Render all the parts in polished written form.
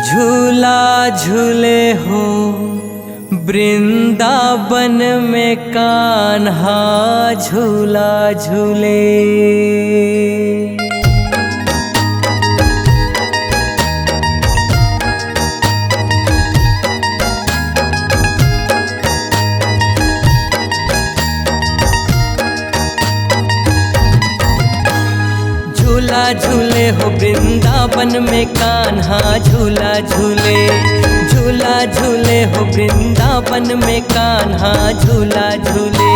झूला झूले हो वृंदावन में कान्हा झूला झूले। झूला झूले हो वृंदावन में कान्हा झूला झूले। झूला झूले हो वृंदावन में कान्हा झूला झूले।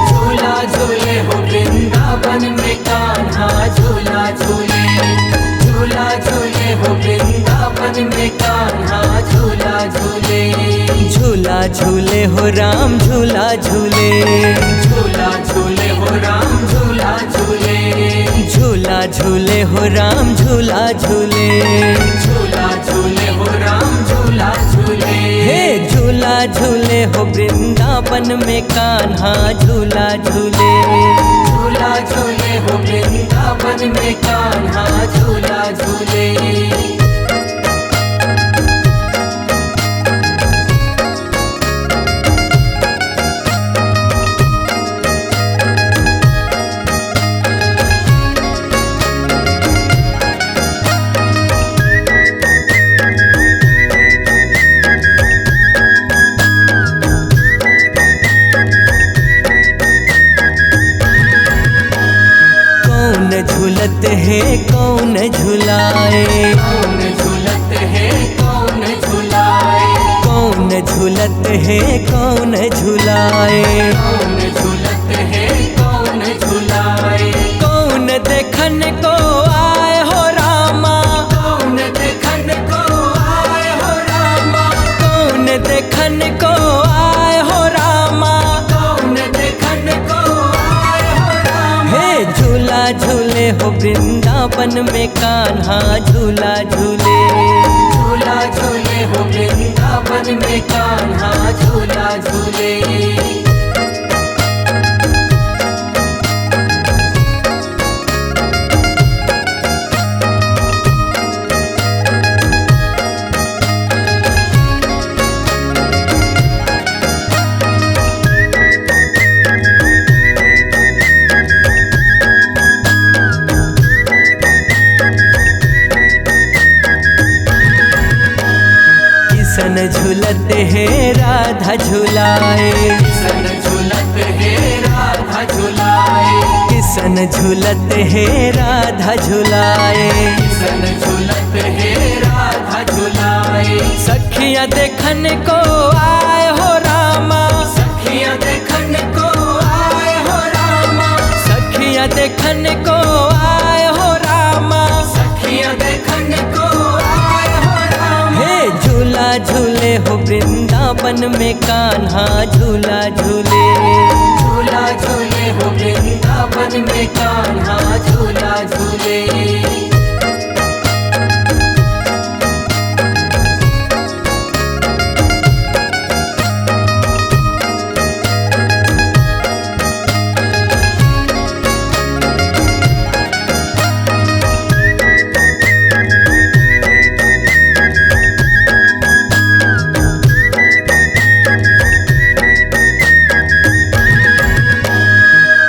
झूला झूले हो वृंदावन में कान्हा झूला झूले। झूला झूले हो वृंदावन में कान्हा झूला झूले। झूला झूले हो राम झूला झूले। झूला झूले हो राम झूला झूले। झूला झूले हो राम झूला झूले। झूला झूले हो राम झूला झूले। हे झूला झूले हो वृंदावन में कान्हा झूला झूले। झूला झूले हो वृंदावन में कान्हा झूला झूले। झूलत है कौन झुलाए। कौन झूलत है कौन झुलाए। कौन झूलत है कौन झुलाए। कौन झूलत है कौन झुलाए। कौन देखन को आए हो रामा। कौन देखन को आए हो रामा। कौन देखन को आए हो रामा। कौन देखन को आए हो रामा। हे झूला झूले हो वृंदावन में कान्हा झूला झूले। झूला झूले हो वृंदावन में कान्हा झूला झूले। किसन झूलत है राधा झुलाए। किसन झूलत है राधा झुलाए। किसन झूलत है राधा झुलाए। किसन झूलत है राधा झुलाए। सखियां देखन को आए हो रामा। सखियां देखन को आए हो रामा। सखियां देखन को आए हो रामा। सखियां देखन को आए हो रामा। हे झूला झूले हो वृंदावन में कान्हा झूला झूले। झूला झूले हो वृंदावन में कान्हा झूला झूले।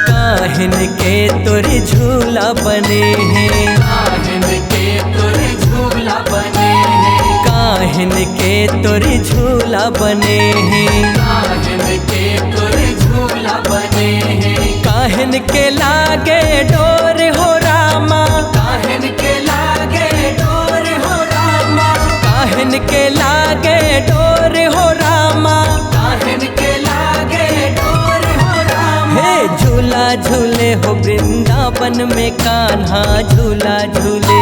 काहिन के तोरे झूला बने हैं। काहिन के तोरे झूला बने हैं। काहिन के तोरे झूला बने हैं। काहिन के तोरे झूला बने हैं। काहिन के लागे डोर हो रामा। काहिन के लागे डोर हो रामा। काहिन के लागे डोर हो रामा। काहिन के लागे डोर हो रामा। हे झूला झूले हो वृंदावन में कान्हा झूला झूले।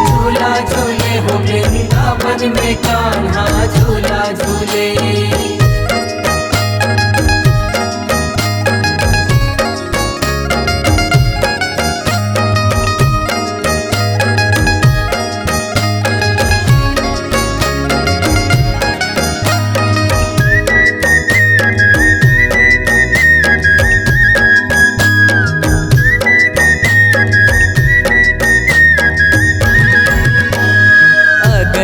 झूला झूले हो वृंदावन में कान्हा झूला झूले।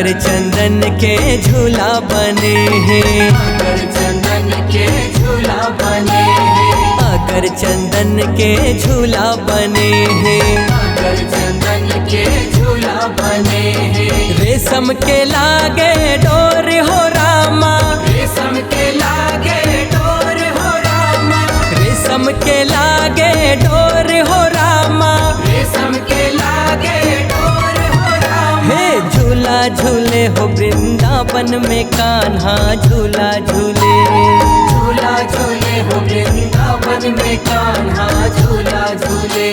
अगर चंदन के झूला बने हैं, अगर चंदन के झूला बने हैं, अगर चंदन के झूला बने हैं, अगर चंदन के झूला बने हैं। रेशम के लागे डोर हो रामा, रेशम के लागे डोर हो रामा, रेशम के लागे डोर हो रामा, रेशम के लागे डोर हो रामा। हे झूला झूले हो वृंदावन में कान्हा झूला झूले, झूला झूले हो वृंदावन में कान्हा झूला झूले।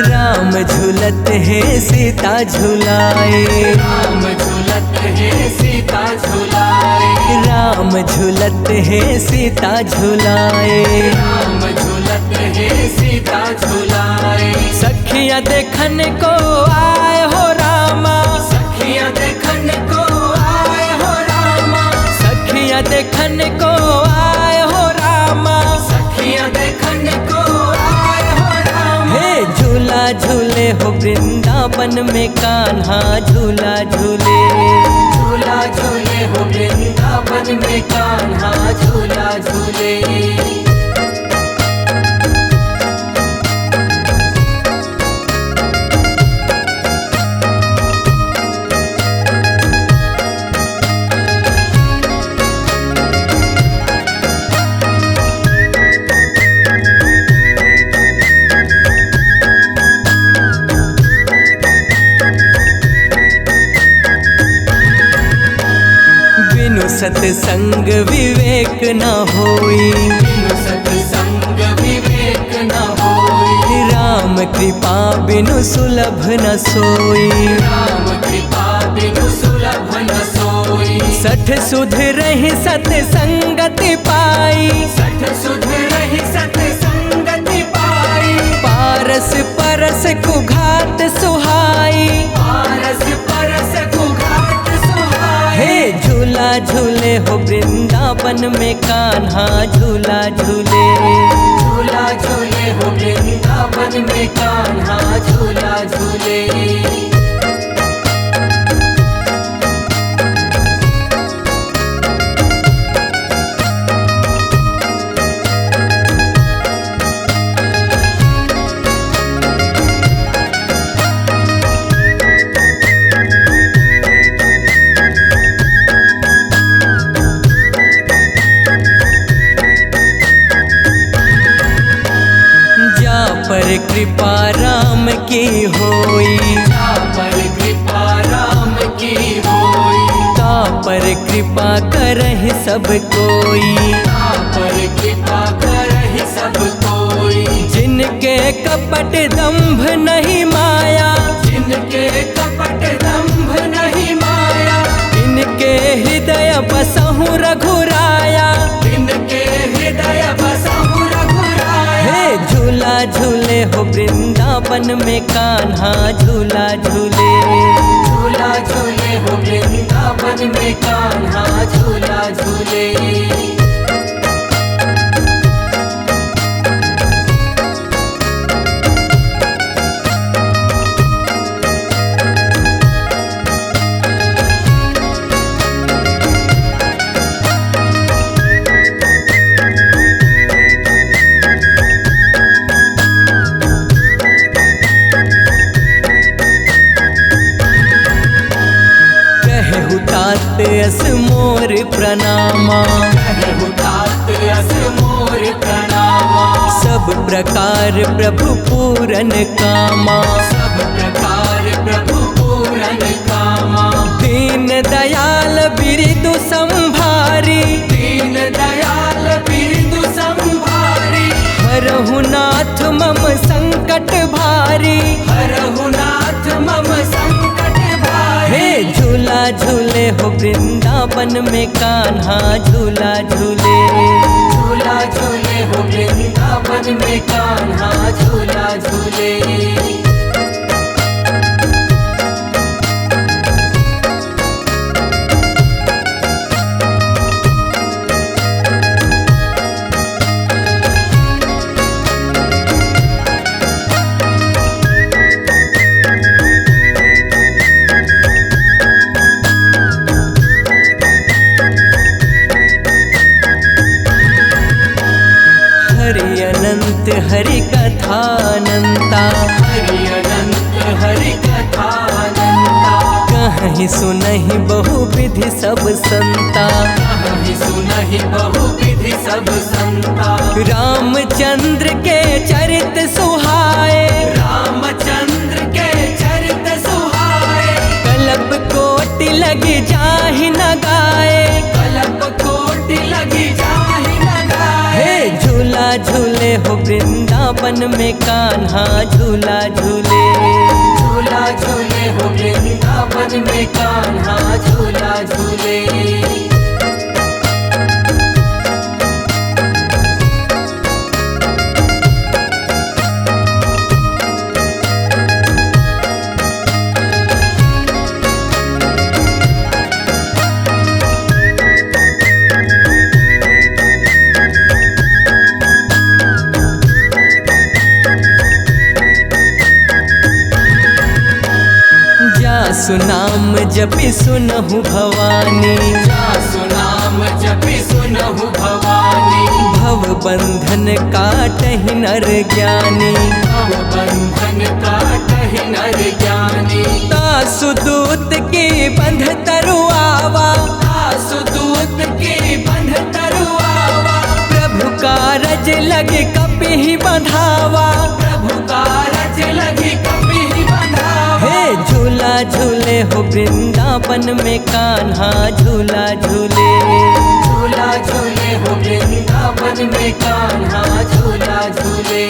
राम झूलत है सीता झूलाए, राम झूलत है सीता झूलाए, राम झूलत है सीता झूलाए, राम झूलत है सीता झूलाए। सखियां देखन को आए हो रामा, सखियां देखन को आए हो रामा, सखियां देखन को आए हो रामा, सखियां देखन को आए हो रामा। हे झूला झूले हो वृंदावन में कान्हा झूला झूले, झूला झूले हो वृंदावन में कान्हा झूला झूले। बिनु सत्संग विवेक न होई, बिनु सत्संग विवेक न होई, राम कृपा बिनु सुलभ न सोई, राम कृपा बिनु सुलभ न सोई। सठ सुध रही सत्संगति पाई, सठ सुध रही सत्संगति पाई, पारस परस कुघात सुहाई, पारस परस कुघात सुहाई। हे झूला झूले हो वृंदावन में कान्हा झूला झूले, झूला झूले हो वृंदावन में कान्हा झूला झूले। जा पर कृपा राम की होई, जा पर कृपा राम की होई, ता पर कृपा करहि सब कोई, ता पर कृपा करहि सब कोई। जिनके कपट दंभ नहीं माया, जिनके कपट दंभ नहीं माया, इनके हृदय बसहु रघुराया, इनके हृदय बसहु रघुराया। हे झूला झूले हो वृंदावन में कान्हा झूला झूले, झूला झूले हो वृंदावन में कान्हा झूला झूले। कहु तात अस मोर प्रणामा, कहु तात अस मोर प्रणामा, सब प्रकार प्रभु पूरन कामा, सब प्रकार प्रभु पूरन कामा। दीन दयाल बिरदु संभारी, दीन दयाल बिरदु संभारी, हरहु नाथ मम संकट भारी, हरहु नाथ मम संकट भारी। हे झूला झूले हो वृंदावन में कान्हा झूला झूले। झूला झूले हो वृंदावन में कान्हा झूला झूले। हरि अनंत हरि कथानंता, हरि अनंत हरि कथानंता। कहीं सुनहि बहु विधि सब संता। कहीं सुनहि बहु विधि सब संता। रामचंद्र के चरित सुहाए, रामचंद्र के चरित सुहाए। कल्प कोटि लगी जाहि न गाए। कल्प कोटि लगी जाहि न गाए। हे झूला झूले हो वृंदावन में कान्हा झूला झूले। झूला झूले हो वृंदावन में कान्हा झूला झूले। सुनाम जपि सुनहु भवानी। जासु नाम जपि सुनहु भवानी। भव बंधन काटहि नर ज्ञानी। भव बंधन काटहि नर ज्ञानी। तासु दूत की बंध तरुआवा। तासु दूत की बंध तरुआवा। प्रभु कारज लगे कपिहि बंधावा। प्रभु कारज लगी कपिहि बंधावा। हे झूला झूले हो वृंदावन में कान्हा झूला झूले। झूला झूले हो वृंदावन में कान्हा झूला झूले।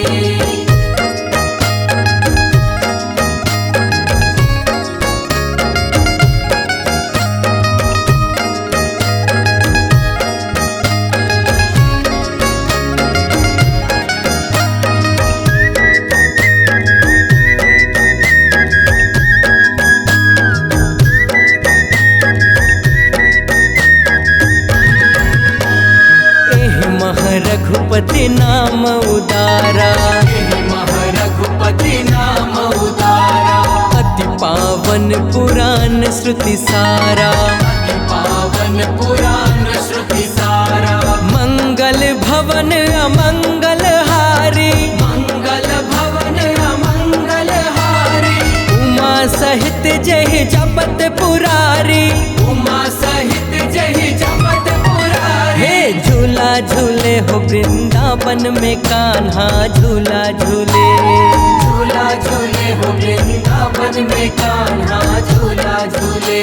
रघुपति नाम उदारा। रघुपति नाम उदारा। अति पावन पुराण श्रुति सारा। अति पावन पुराण श्रुति सारा। मंगल भवन अमंगल हारी। मंगल भवन अमंगल हारी। उमा सहित जय जपत पुरारी। उमा सहित जय जपत पुरारी। हे झूला झूले हो वृंदावन में कान्हा झूला झूले। झूला झूले हो वृंदावन में कान्हा झूला झूले।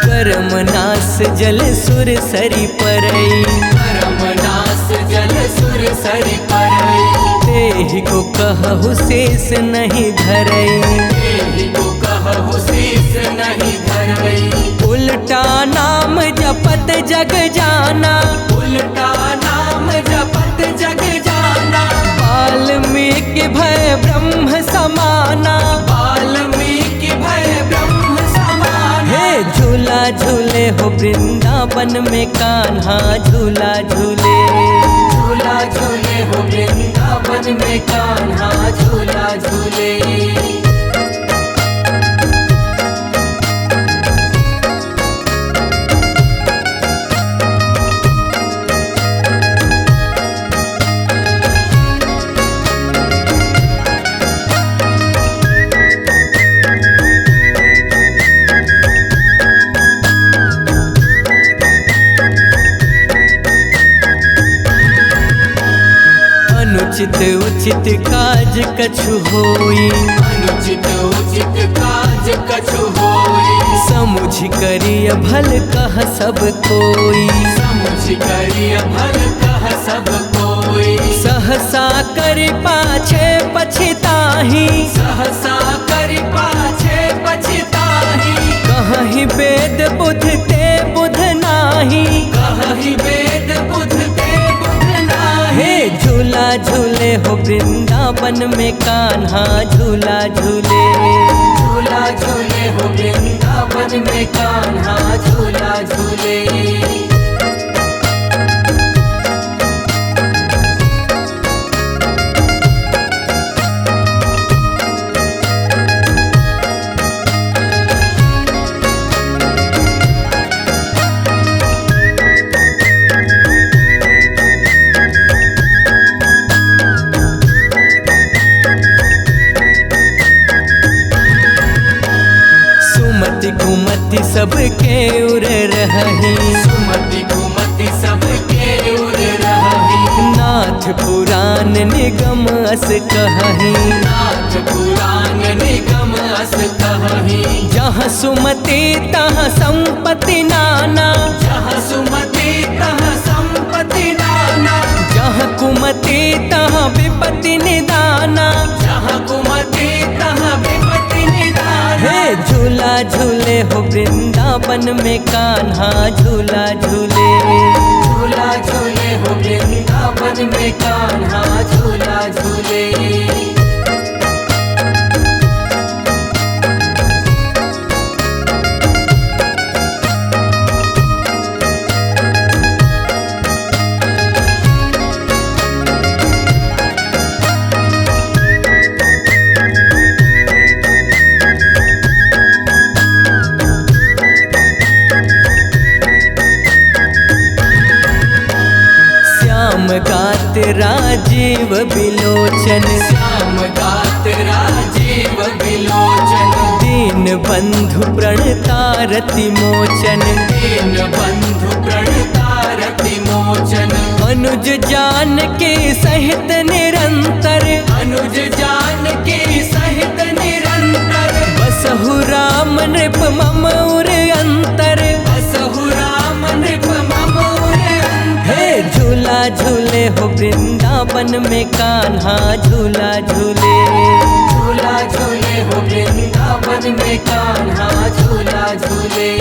परमनास जल सुर सरी परई। परमनास जल सुर सरि परई। देहि को कहु शेष नहीं धरई। देहि को कहु शेष नहीं धरई। उल्टा नाम जपत जग जाना। उल्टा नाम जपत जग जाना। वाल्मीकि भय ब्रह्म समाना। वाल्मीकि भय ब्रह्म समाना। हे झूला झूले हो वृंदावन में कान्हा झूला झूले। झूला झूले हो वृंदावन में कान्हा झूला झूले। अनुचित उचित काज कछु होई, अनुचित उचित काज कछु होई। समुझ करिय भल कह सब कोई, समुझ करिय भल कह सब कोई। सहसा कर पाछे पछताही, सहसा कर पाछे पछताही। कहीं वेद बुध ते बुध नाही, कहि वेद बुध ते बुध नाही। हे झूला झूले हो वृंदावन में कान्हा झूला झूले, झूला झूले हो वृंदावन में कान्हा झूला झूले। सुमति कुमति सबके उर रही, सुमति कुमति सबके उर रही। नाथ पुराण निगम अस कहही, नाथ पुराण निगम अस कहही। जहाँ सुमति तहाँ संपत्ति नाना, जहाँ सुमति तहाँ संपत्ति नाना। जहाँ कुमति तहाँ विपत्ति निदाना। जहाँ कुमति तहाँ विपत्ति निदाना। हे झूला झूले हो वृंदावन में कान्हा झूला झूले, झूला झूले हो वृंदावन में कान्हा झूला झूले। श्याम गात राजीव बिलोचन, श्याम गात राजीव बिलोचन। दीन बंधु प्रणतारति मोचन, दीन बंधु प्रणतारति मोचन। अनुज जान के सहित निरंतर, अनुज जान के सहित निरंतर। बसहु राम नृप मम उर अंतर। बसहु राम नृप मम उर अंतर। हे झूला झूले हो वृंदावन में कान्हा झूला झूले, झूला झूले हो वृंदावन में कान्हा झूला झूले।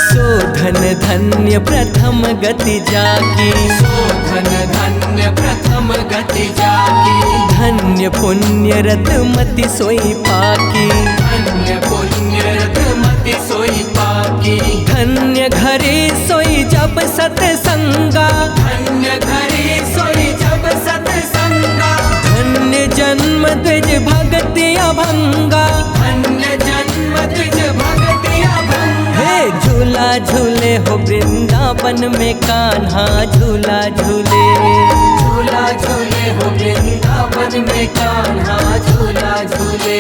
शोधन धन्य प्रथम गति जाकी, शोधन धन्य प्रथम गति जाकी। धन्य पुण्य रतमति सोई पाकी, धन्य पुण्य रतमति सोई पाकी। धन्य घरे सोई जब सतसंगा, धन्य घरे सोई जब सतसंगा। धन्य जन्म द्विज भगति अभंगा। धन्य जन्म तुझ भगति अभंगा। हे झूला झूले हो वृंदावन में कान्हा झूला झूले, झूला झूले हो वृंदावन में कान्हा झूला झूले।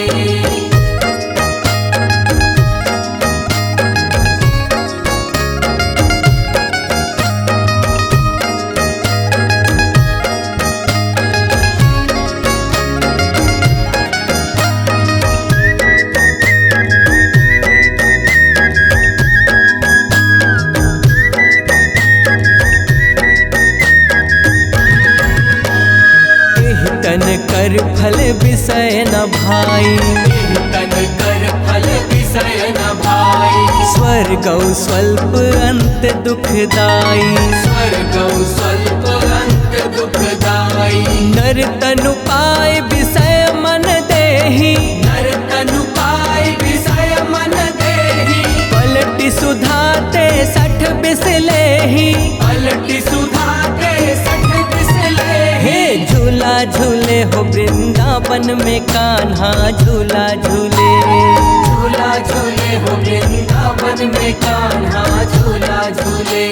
तन कर फल विषय न भाई, तन कर फल विषय न भाई। स्वर्ग स्वल्प अंत दुखदाई, स्वर्ग स्वल्प अंत दुखदाई। नर तनु पाय विषय मन देहि, नर तनु पाय विषय मन देहि। पलटि सुधाते 60 बिसलेहि, पलटि सुधाते 60 बिसलेहि। हे झूला झूले हो वृंदावन में कान्हा झूला झूले, झूला झूले हो वृंदावन में कान्हा झूला झूले।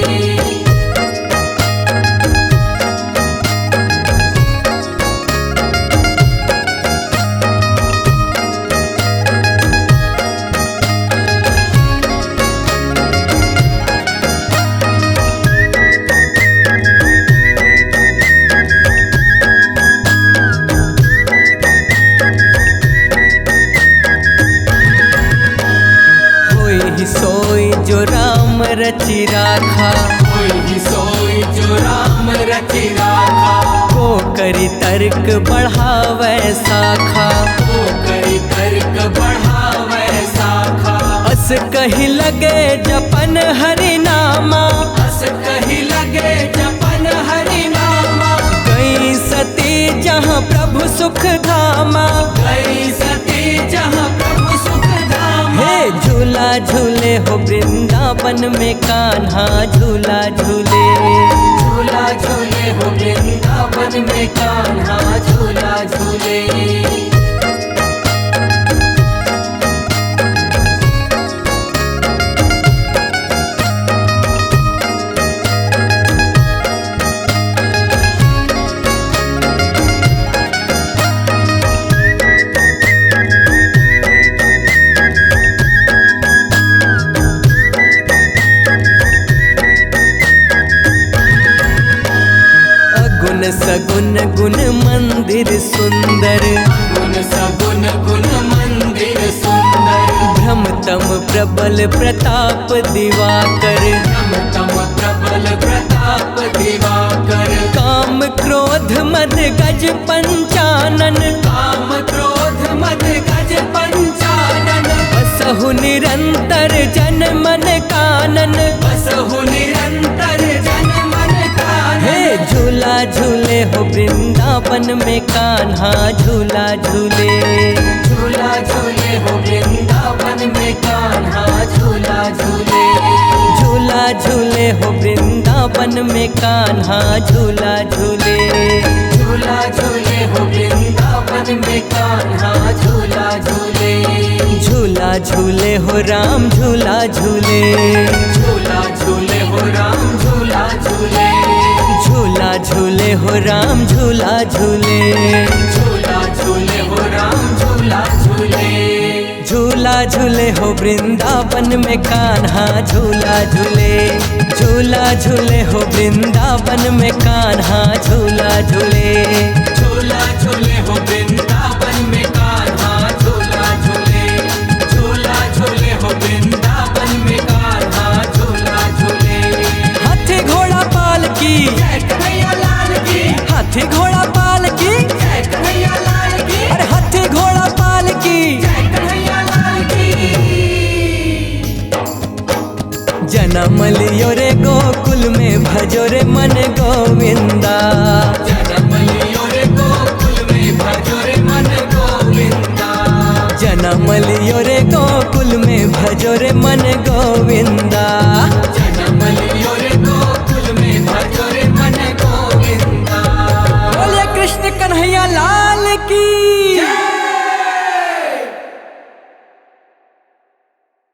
सोई जो राम रचि राखा, कोई सोई जो राम रचि राखा, को करी तर्क बढ़ावे साखा, को करी तर्क बढ़ावे साखा। अस कही लगे जपन हरि नामा, अस कही लगे जपन हरि नामा, गई सती जहाँ प्रभु सुख धामा, गई सती जहाँ प्रभु सुख धामा। हे झूला झूले हो वृंदावन में कान्हा झूला झूले। झूला झूले हो वृंदावन में कान्हा झूला झूले। सगुन गुण मंदिर सुंदर, गुण सगुन गुण मंदिर सुंदर, भ्रमतम प्रबल प्रताप दिवाकर, भ्रमतम प्रबल प्रताप दिवाकर। काम क्रोध मद गज पंचानन, काम क्रोध मद गज पंचानन, बसहु निरंतर जन मन कानन, बसहु निरंतर जन मन कानन। हे झूला झूले हो वृंदावन में कान्हा झूला झूले। झूला झूले हो वृंदावन में कान्हा झूला झूले। झूला झूले हो वृंदावन में कान्हा झूला झूले। झूला झूले हो वृंदावन में कान्हा झूला झूले। झूला झूले हो राम झूला झूले। झूला झूले हो राम झूला झूले। झूला झूले हो राम झूला झूले। झूला झूले हो राम झूला झूले। झूला झूले हो वृंदावन में कान्हा झूला झूले। झूला झूले हो वृंदावन में कान्हा झूला झूले। झूला झूले हो वृंदावन में कान्हा झूला झूले। झूला झूले हो वृंदावन में कान्हा झूला झूले। हाथी घोड़ा पालकी जय कन्हैया लाल की। हाथी घोड़ा पालकी जय कन्हैया लाल की। अरे हाथी घोड़ा पालकी जय कन्हैया लाल की। जन्म लियो रे गोकुल में भजो रे मन गोविंदा। जन्म लियो रे गोकुल में भजो रे मन गोविंदा। जन्म लियो रे गोकुल में भजो रे मन गोविंदा। जन्म लियो रे गोकुल में भजो रे मन गोविंदा। बोले कृष्ण कन्हैया लाल की।